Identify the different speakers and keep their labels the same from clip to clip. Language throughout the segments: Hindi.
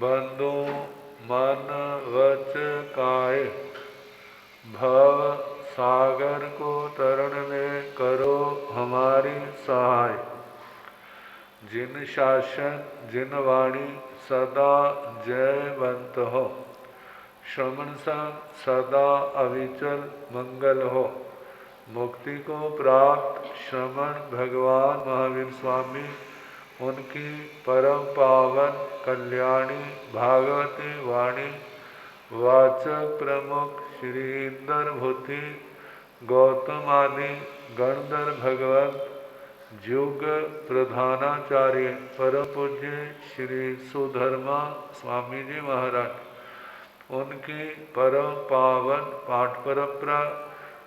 Speaker 1: बंधु मन वच काए, भव सागर को तरण में करो हमारी सहाय। जिन शासन जिन वाणी सदा जयवंत हो, श्रवण संग सदा अविचल मंगल हो। मुक्ति को प्राप्त श्रवण भगवान महावीर स्वामी, उनकी परम पावन कल्याणी भागवती वाणी वाचक प्रमुख श्री इंदर भूति गौतम आदि गणधर भगवंत युग प्रधानाचार्य परम पूज्य श्री सुधर्मा स्वामी जी महाराज, उनकी परम पावन पाठ परंपरा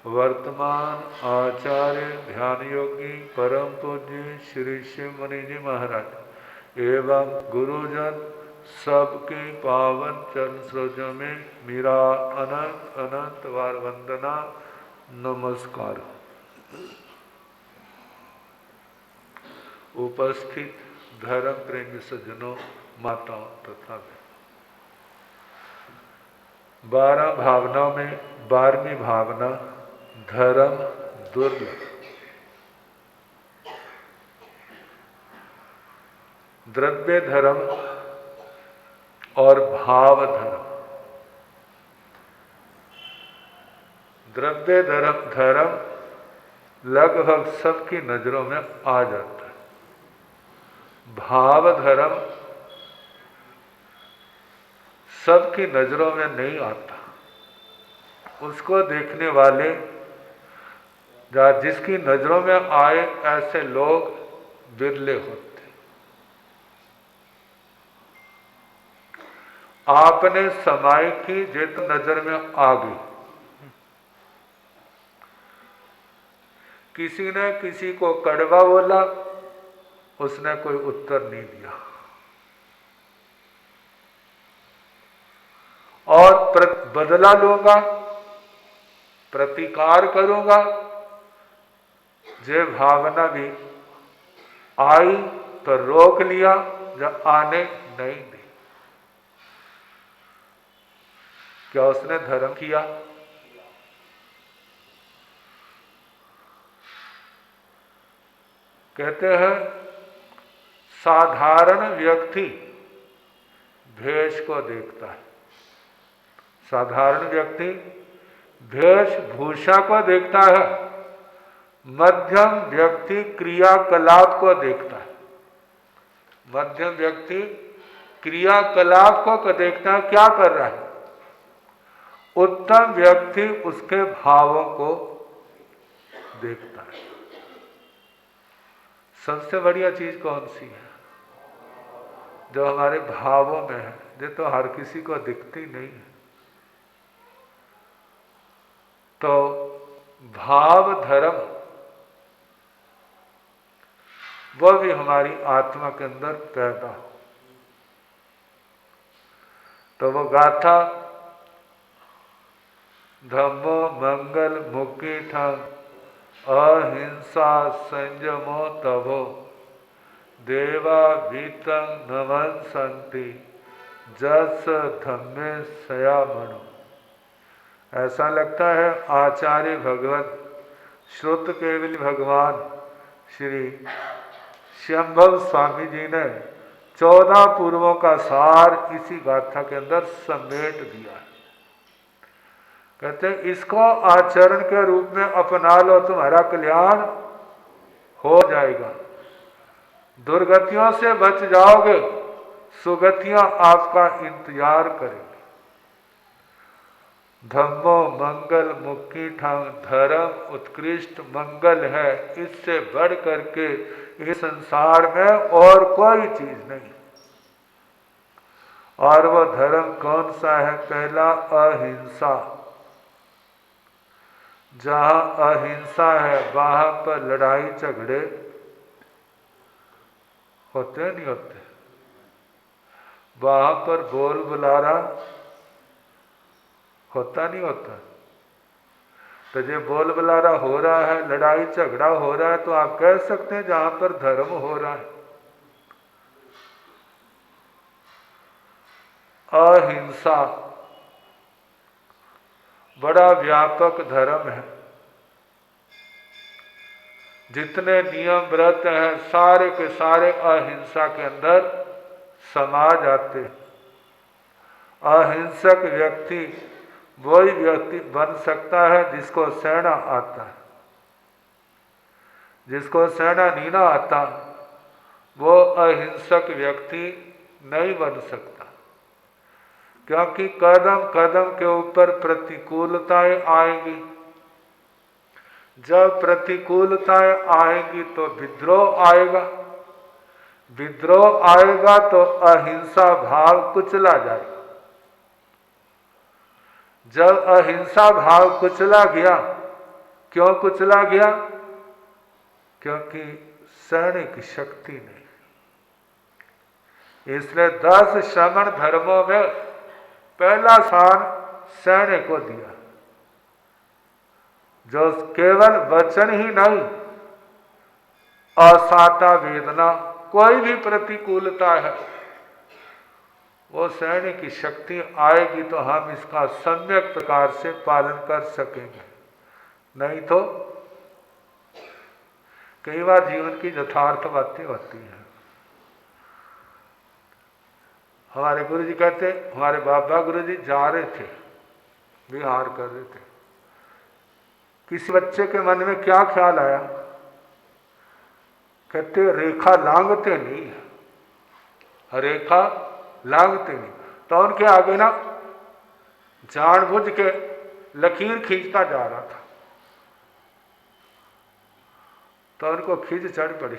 Speaker 1: वर्तमान आचार्य ध्यान योगी परम पूज्य श्री शिव मुनि जी महाराज एवं गुरुजन सबके पावन चरण सरोजों में मेरा अनंत अनंत बार वंदना नमस्कार। उपस्थित धर्म प्रेमी सज्जनों, माताओं तथा 12 भावनाओं में 12वीं भावना धर्म दुर्लभ। द्रव्य धर्म और भाव धर्म। द्रव्य धर्म लगभग सबकी नजरों में आ जाता है। भाव धर्म सबकी नजरों में नहीं आता। उसको देखने वाले या जिसकी नजरों में आए ऐसे लोग बिरले होते। आपने समाई की जित नजर में आ गई। किसी ने किसी को कड़वा बोला, उसने कोई उत्तर नहीं दिया और बदला लूंगा, प्रतिकार करूंगा, जे भावना भी आई तो रोक लिया, जब आने नहीं दी। क्या उसने धर्म किया? कहते हैं साधारण व्यक्ति भेष को देखता है। साधारण व्यक्ति वेशभूषा को देखता है। मध्यम व्यक्ति क्रियाकलाप को देखता है। मध्यम व्यक्ति क्रियाकलाप को देखता है, क्या कर रहा है। उत्तम व्यक्ति उसके भावों को देखता है। सबसे बढ़िया चीज कौन सी है? जो हमारे भावों में है, जो तो हर किसी को दिखती नहीं है। तो भाव धर्म वह भी हमारी आत्मा के अंदर पैदा हो। तो वो गाथा धम्मो मंगल मुक्ति ठंग अहिंसा संयमो तभो देवा भीतंग नमन संति जस धम्मे सया मनो। ऐसा लगता है आचार्य भगवत श्रुत केवली भगवान श्री शंभव स्वामी जी ने 14 पूर्वों का सार इसी गाथा के अंदर समेट दिया है। कहते हैं इसको आचरण के रूप में अपना लो, तुम्हारा कल्याण हो जाएगा। दुर्गतियों से बच जाओगे, सुगतियां आपका इंतजार करेंगे। धम्मो मंगल मुक्ति ठांग, धर्म उत्कृष्ट मंगल है। इससे बढ़ करके इस संसार में और कोई चीज नहीं। और वो धर्म कौन सा है? पहला अहिंसा। जहां अहिंसा है वहां पर लड़ाई झगड़े होते नहीं होते। वहां पर बोल बुलारा होता नहीं होता। तो जो बोल बुलारा हो रहा है, लड़ाई झगड़ा हो रहा है, तो आप कह सकते हैं जहां पर धर्म हो रहा है। अहिंसा बड़ा व्यापक धर्म है। जितने नियम व्रत हैं सारे के सारे अहिंसा के अंदर समा जाते हैं। अहिंसक व्यक्ति वही व्यक्ति बन सकता है जिसको सहना आता है। जिसको सहना नहीं ना आता वो अहिंसक व्यक्ति नहीं बन सकता, क्योंकि कदम कदम के ऊपर प्रतिकूलताएं आएंगी। जब प्रतिकूलताएं आएंगी तो विद्रोह आएगा, विद्रोह आएगा तो अहिंसा भाव कुचला जाएगा। जब अहिंसा भाव कुचला गया, क्यों कुचला गया? क्योंकि सहने की शक्ति नहीं। इसलिए 10 श्रमण धर्मों में पहला स्थान सहने को दिया। जो केवल वचन ही नहीं, असाता वेदना, कोई भी प्रतिकूलता है वो सहने की शक्ति आएगी तो हम इसका सम्यक प्रकार से पालन कर सकेंगे। नहीं तो कई बार जीवन की यथार्थ बातें होती हैं। हमारे गुरुजी कहते, हमारे बाबा गुरुजी जा रहे थे, विहार कर रहे थे। किसी बच्चे के मन में क्या ख्याल आया? कहते रेखा लांघते नहीं, रेखा लांघते नहीं। तो उनके आगे ना जानबूझ के लकीर खींचता जा रहा था, तो उनको खींच चढ़ पड़ी।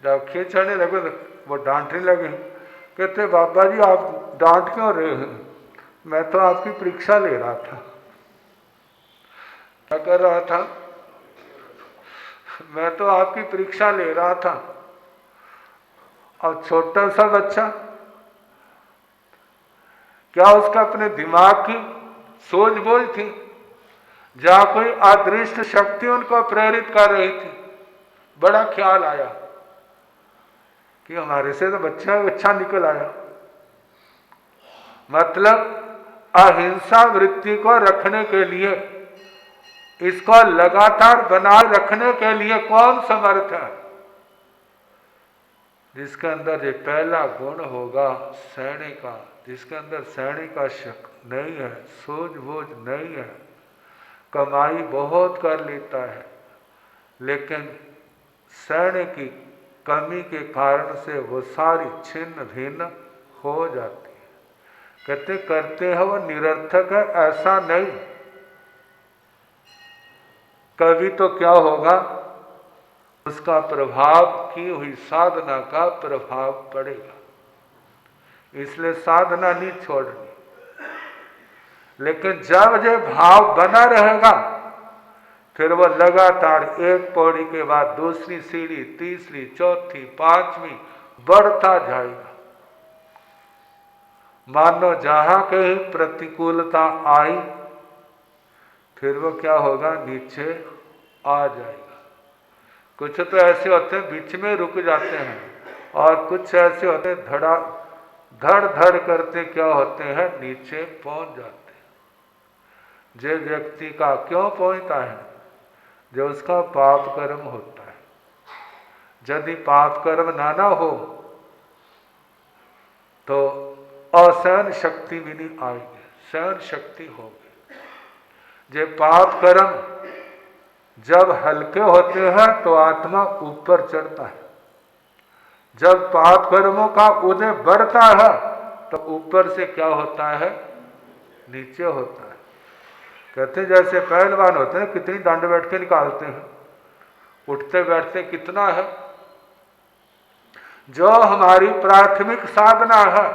Speaker 1: जब खींच चढ़ने लगे तो वो डांटने लगे। कहते बाबा जी आप डांट क्यों रहे हैं? मैं तो आपकी परीक्षा ले रहा था। क्या कर रहा था? मैं तो आपकी परीक्षा ले रहा था। और छोटा सा बच्चा, क्या उसका अपने दिमाग की सूझबूझ थी? जहां कोई अदृष्ट शक्ति उनको प्रेरित कर रही थी। बड़ा ख्याल आया कि हमारे से तो बच्चा अच्छा निकल आया। मतलब अहिंसा वृत्ति को रखने के लिए, इसको लगातार बनाए रखने के लिए कौन समर्थ है? जिसके अंदर ये पहला गुण होगा सहने का, जिसके अंदर सहने का शक नहीं है, सूझबूझ नहीं है, कमाई बहुत कर लेता है लेकिन सहने की कमी के कारण से वो सारी छिन्न भिन्न हो जाती है। कहते करते हैं वो निरर्थक है, ऐसा नहीं। कभी तो क्या होगा, उसका प्रभाव की हुई साधना का प्रभाव पड़ेगा। इसलिए साधना नहीं छोड़नी। लेकिन जब ये भाव बना रहेगा फिर वो लगातार एक पौड़ी के बाद दूसरी सीढ़ी, तीसरी, चौथी, पांचवी बढ़ता जाएगा। मानो जहां कहीं प्रतिकूलता आई फिर वो क्या होगा, नीचे आ जाएगा। कुछ तो ऐसे होते हैं बीच में रुक जाते हैं और कुछ ऐसे होते हैं धड़ धड़ करते क्या होते हैं, नीचे पहुंच जाते हैं। जो व्यक्ति का क्यों पहुंचता है? जो उसका पाप कर्म होता है। यदि पाप कर्म ना हो तो असहन शक्ति भी नहीं आएगी, सहन शक्ति होगी। जो पाप कर्म जब हल्के होते हैं तो आत्मा ऊपर चढ़ता है। जब पाप कर्मों का उदय बढ़ता है तो ऊपर से क्या होता है, नीचे होता है। कहते जैसे पहलवान होते हैं, कितनी दंड बैठ के निकालते हैं, उठते बैठते कितना है। जो हमारी प्राथमिक साधना है,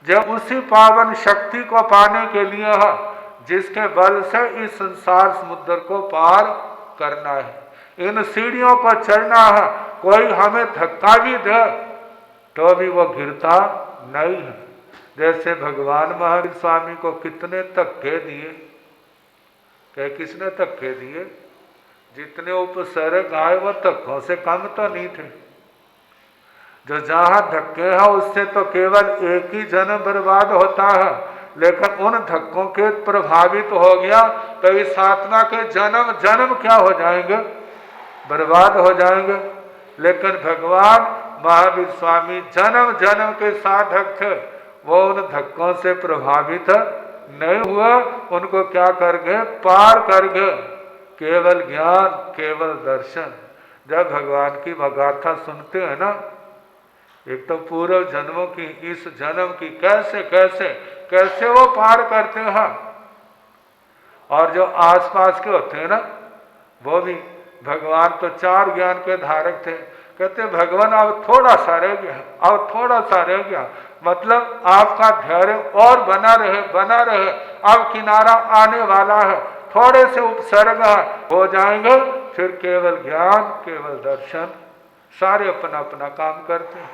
Speaker 1: जो उसी पावन शक्ति को पाने के लिए है जिसके बल से इस संसार समुद्र को पार करना है, इन सीढ़ियों को चढ़ना है। कोई हमें धक्का भी दे तो भी वो गिरता नहीं है। जैसे भगवान महावीर स्वामी को कितने धक्के दिए, क्या किसने धक्के दिए? जितने उपसर्ग आए वो धक्कों से कम तो नहीं थे। जो जहाँ धक्के हैं उससे तो केवल एक ही जन्म बर्बाद होता है, लेकिन उन धक्कों के प्रभावित हो गया तो इस आत्मा के जन्म जन्म क्या हो जाएंगे, बर्बाद हो जाएंगे। लेकिन भगवान महावीर स्वामी जन्म जन्म के साधक थे, वो उन धक्कों से प्रभावित नहीं हुआ, उनको क्या कर गए, पार कर गए। केवल ज्ञान, केवल दर्शन। जब भगवान की गाथा सुनते हैं ना, एक तो पूर्व जन्मों की, इस जन्म की कैसे कैसे कैसे वो पार करते हैं, और जो आसपास के होते हैं ना वो भी। भगवान तो चार ज्ञान के धारक थे, कहते भगवान अब थोड़ा सा रह गया, अब थोड़ा सा रह गया, मतलब आपका धैर्य और बना रहे, अब किनारा आने वाला है, थोड़े से उपसर्ग हो जाएंगे, फिर केवल ज्ञान, केवल दर्शन, सारे अपना अपना काम करते हैं।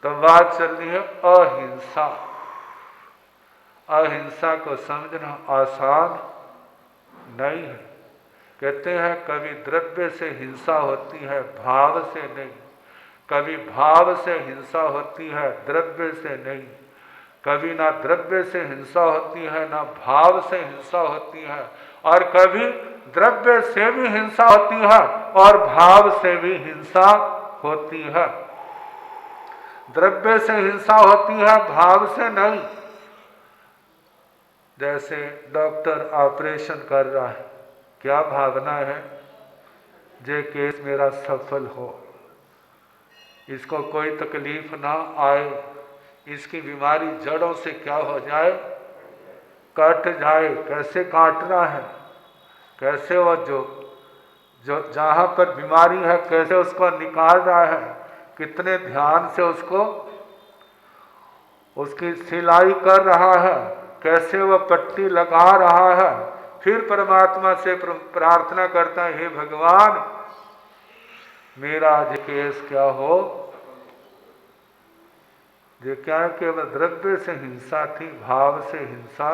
Speaker 1: तो बात चल रही है अहिंसा। अहिंसा को समझना आसान नहीं है। कहते हैं कभी द्रव्य से हिंसा होती है, भाव से नहीं। कभी भाव से हिंसा होती है, द्रव्य से नहीं। कभी ना द्रव्य से हिंसा होती है, ना भाव से हिंसा होती है, और कभी द्रव्य से भी हिंसा होती है और भाव से भी हिंसा होती है। द्रव्य से हिंसा होती है, भाव से नहीं। जैसे डॉक्टर ऑपरेशन कर रहा है, क्या भावना है, जे केस मेरा सफल हो, इसको कोई तकलीफ ना आए, इसकी बीमारी जड़ों से क्या हो जाए, कट जाए। कैसे काटना है, कैसे वो जो जहाँ पर बीमारी है कैसे उसको निकाल रहा है, कितने ध्यान से उसकी सिलाई कर रहा है, कैसे वह पट्टी लगा रहा है। फिर परमात्मा से प्रार्थना करता है, हे भगवान मेरा आज केस क्या हो। ये क्या है, केवल द्रव्य से हिंसा थी, भाव से हिंसा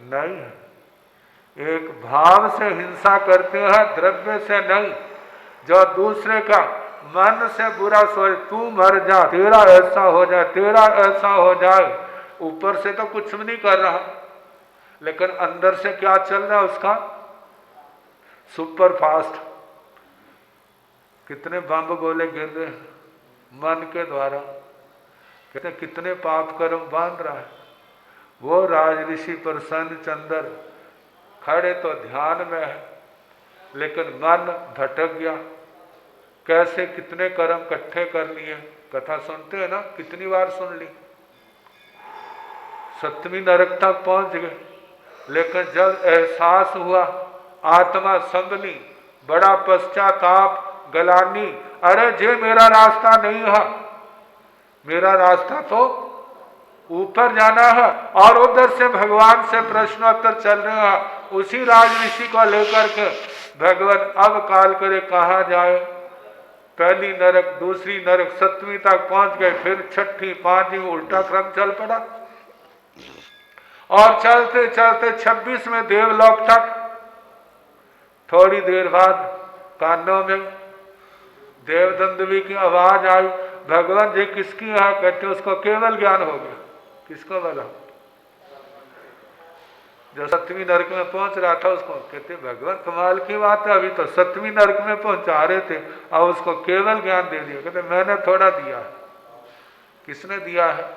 Speaker 1: नहीं है। एक भाव से हिंसा करते हैं, द्रव्य से नहीं। जो दूसरे का मन से बुरा सोच, तू मर जा, तेरा ऐसा हो जाए, तेरा ऐसा हो जाए, ऊपर से तो कुछ भी नहीं कर रहा, लेकिन अंदर से क्या चल रहा है उसका, सुपर फास्ट। कितने बम गोले गिर रहे मन के द्वारा, कहते कितने पाप कर्म बांध रहा है। वो राज ऋषि प्रसन्न चंद्र खड़े तो ध्यान में है, लेकिन मन भटक गया। कैसे कितने कर्म इकट्ठे कर लिए। कथा सुनते हैं ना, कितनी बार सुन ली, 7वीं नरक तक पहुंच गए। लेकिन जब एहसास हुआ, आत्मा संभली, बड़ा पश्चाताप, गलानी, अरे जे मेरा रास्ता नहीं है, मेरा रास्ता तो ऊपर जाना है। और उधर से भगवान से प्रश्नोत्तर चल रहे हैं, उसी राज ऋषि को लेकर के भगवान अब काल करे कहा जाए। पहली नरक, दूसरी नरक, 7वीं तक पहुंच गए, फिर 6ठी, 5वीं, उल्टा क्रम चल पड़ा। और चलते चलते 26वें देवलोक तक। थोड़ी देर बाद कानों में देवदंडवी की आवाज आई, भगवान जी किसकी है, कहते उसको केवल ज्ञान हो गया। किसको बोला, जो 7वीं नरक में पहुंच रहा था उसको। कहते भगवान कमाल की बात है, अभी तो 7वीं नरक में पहुंचा रहे थे, अब उसको केवल ज्ञान दे दिया। कहते मैंने थोड़ा दिया है। किसने दिया है,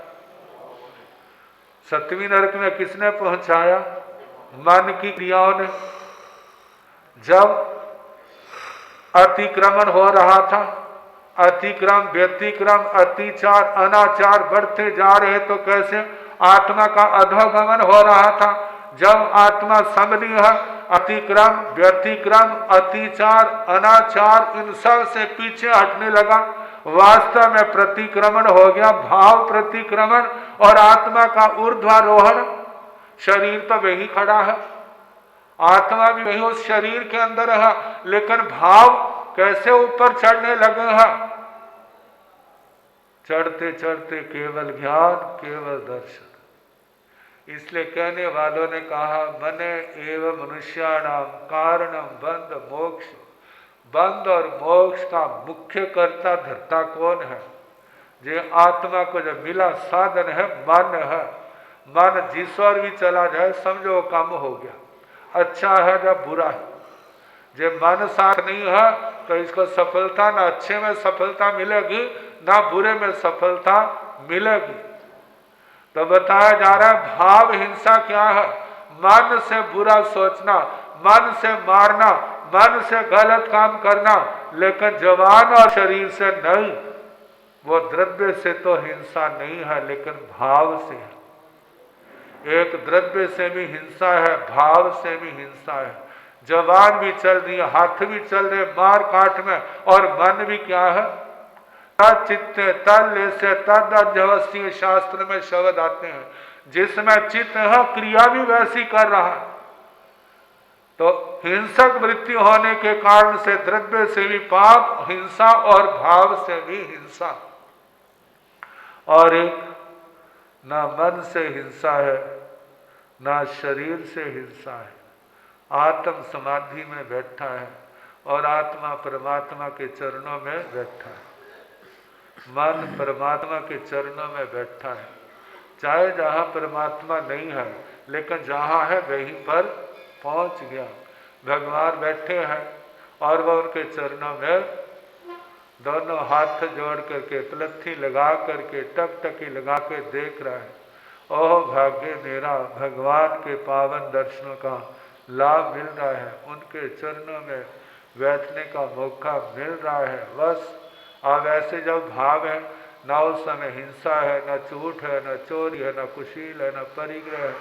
Speaker 1: 7वीं नरक में किसने पहुंचाया, मन की क्रियाओं ने। जब अतिक्रमण हो रहा था, अतिक्रम, व्यतिक्रम, अतिचार, अनाचार बढ़ते जा रहे, तो कैसे आत्मा का अधोगमन हो रहा था। जब आत्मा संभली है, अतिक्रम, व्यतिक्रम, अतिचार, अनाचार, इन सब से पीछे हटने लगा। वास्तव में प्रतिक्रमण हो गया, भाव प्रतिक्रमण, और आत्मा का ऊर्ध्वारोहण। शरीर तो वही खड़ा है, आत्मा भी वही उस शरीर के अंदर है, लेकिन भाव कैसे ऊपर चढ़ने लगे हैं। चढ़ते चढ़ते केवल ज्ञान, केवल दर्शन। इसलिए कहने वालों ने कहा, मने एवं मनुष्याणाम कारणम बंध मोक्ष। बंध और मोक्ष का मुख्य कर्ता धर्ता कौन है? जो आत्मा को जब मिला साधन है मन है। मन जिस ओर भी चला जाए समझो वो काम हो गया, अच्छा है या बुरा है। जो मन साथ नहीं है तो इसको सफलता ना अच्छे में सफलता मिलेगी ना बुरे में सफलता मिलेगी। तो बताया जा रहा है भाव हिंसा क्या है? मन से बुरा सोचना, मन से मारना, मन से गलत काम करना, लेकिन जवान और शरीर से नहीं। वो द्रव्य से तो हिंसा नहीं है लेकिन भाव से है। एक द्रव्य से भी हिंसा है, भाव से भी हिंसा है। जवान भी चल रही है, हाथ भी चल रहे मार काट में, और मन भी क्या है? चित्ते तल से तद अध्यवस्थीय शास्त्र में शब्द आते हैं, जिसमें चित्त है क्रिया भी वैसी कर रहा है। तो हिंसक वृत्ति होने के कारण से द्रव्य से भी पाप हिंसा और भाव से भी हिंसा। और एक ना मन से हिंसा है ना शरीर से हिंसा है। आत्म समाधि में बैठा है और आत्मा परमात्मा के चरणों में बैठा है। मन परमात्मा के चरणों में बैठा है। चाहे जहाँ परमात्मा नहीं है लेकिन जहाँ है वहीं पर पहुँच गया। भगवान बैठे हैं और वह उनके चरणों में दोनों हाथ जोड़ करके पलथी लगा करके टकटकी लगा के देख रहा है। ओह भाग्य मेरा, भगवान के पावन दर्शनों का लाभ मिल रहा है, उनके चरणों में बैठने का मौका मिल रहा है। बस अब ऐसे जब भाव है, ना उस समय हिंसा है, न झूठ है, न चोरी है, न कुशील है, न परिग्रह है,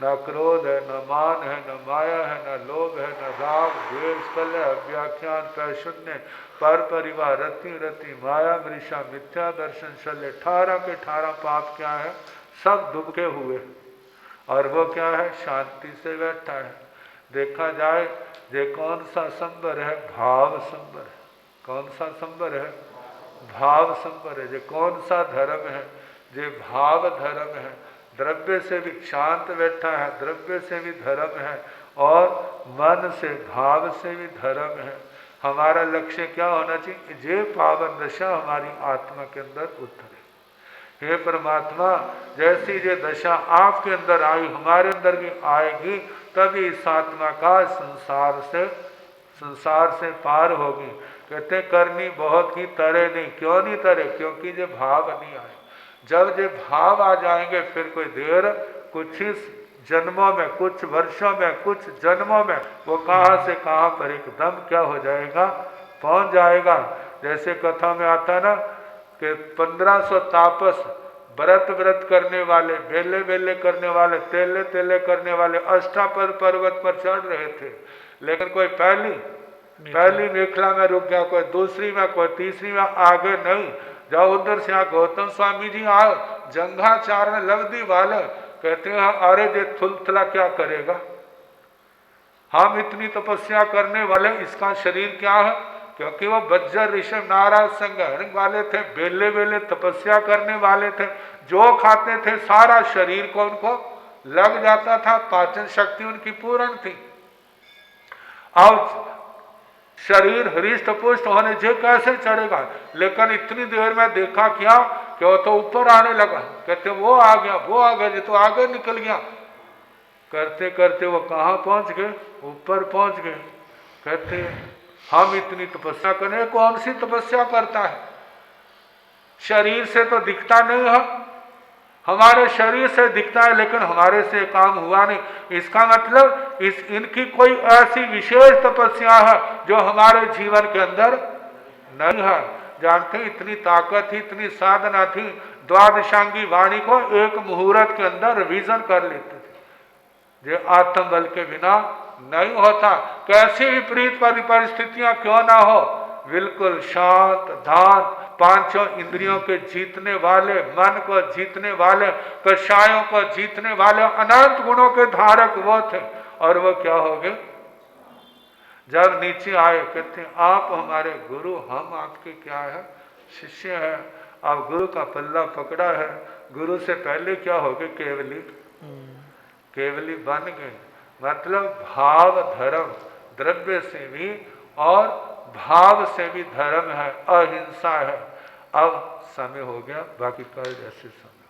Speaker 1: न क्रोध है, न मान है, न माया है, न लोभ है, न राग द्वेष कलह व्याख्यान पैशून्य पर परिवार रति रति माया मृषा मिथ्या दर्शन शल्य 18 के 18 पाप क्या है? सब दुबके हुए। और वो क्या है? शांति से बैठा है। देखा जाए ये कौन सा संबर है? भाव संबर है। कौन सा संबर है? भाव संबर है। ये कौन सा धर्म है? ये भाव धर्म है। द्रव्य से भी शांत बैठा है, द्रव्य से भी धर्म है और मन से भाव से भी धर्म है। हमारा लक्ष्य क्या होना चाहिए? ये पावन दशा हमारी आत्मा के अंदर उतरे। हे परमात्मा, जैसी ये दशा आपके अंदर आई हमारे अंदर भी आएगी, तभी इस आत्मा का संसार से पार होगी। कहते करनी बहुत ही तरे नहीं। क्यों नहीं तरे? क्योंकि ये भाव नहीं आए। जब ये भाव आ जाएंगे फिर कोई देर, कुछ ही जन्मों में, कुछ वर्षों में, कुछ जन्मों में वो कहाँ से कहाँ पर एकदम क्या हो जाएगा? पहुँच जाएगा। जैसे कथा में आता ना कि 1500 तापस व्रत करने वाले, बेले बेले करने वाले, तेले तेले करने वाले अष्टापद पर्वत पर चढ़ रहे थे, लेकिन कोई पहली मेखला में रुक गया, कोई दूसरी में, कोई तीसरी में, आगे नहीं। जब उधर से गौतम स्वामी जी आए, जंघाचारण लवदी वाले, कहते हैं अरे ये थुलथला क्या करेगा? हम इतनी तपस्या करने वाले, इसका शरीर क्या है? क्योंकि वो बज्जर ऋषभ नाराज संग वाले थे, बेले बेले तपस्या करने वाले थे। जो खाते थे सारा शरीर को उनको लग जाता था, पाचन शक्ति उनकी पूर्ण थी। अब शरीर हृष्ट पुष्ट होने से कैसे चढ़ेगा? लेकिन इतनी देर में देखा क्या कि वो तो ऊपर आने लगा। कहते वो आ गया, वो आ गया, ये तो आगे निकल गया। करते करते वो कहाँ पहुंच गए? ऊपर पहुंच गए। कहते हम इतनी तपस्या करें, कौन सी तपस्या करता है? शरीर से तो दिखता नहीं है, हमारे शरीर से दिखता है लेकिन हमारे से काम हुआ नहीं। इसका मतलब इनकी कोई ऐसी विशेष तपस्या है जो हमारे जीवन के अंदर नहीं है। जानते इतनी ताकत थी, इतनी साधना थी, द्वादशांगी वाणी को एक मुहूर्त के अंदर रिवीजन कर लेते थे। जो आत्म बल के बिना नहीं होता। कैसी विपरीत परिस्थितियां क्यों ना हो, बिल्कुल शांत धान, पांचों इंद्रियों के जीतने वाले, मन को जीतने वाले, कषायों को जीतने वाले, अनंत गुणों के धारक वो थे। और वो क्या हो गए? जब नीचे आए, कहते आप हमारे गुरु, हम आपके क्या है? शिष्य हैं। आप गुरु का पल्ला पकड़ा है। गुरु से पहले क्या हो गए? केवली बन गए। मतलब भाव धर्म द्रव्य से भी और भाव से भी धर्म है, अहिंसा है। अब समय हो गया, बाकी कल जैसे समय।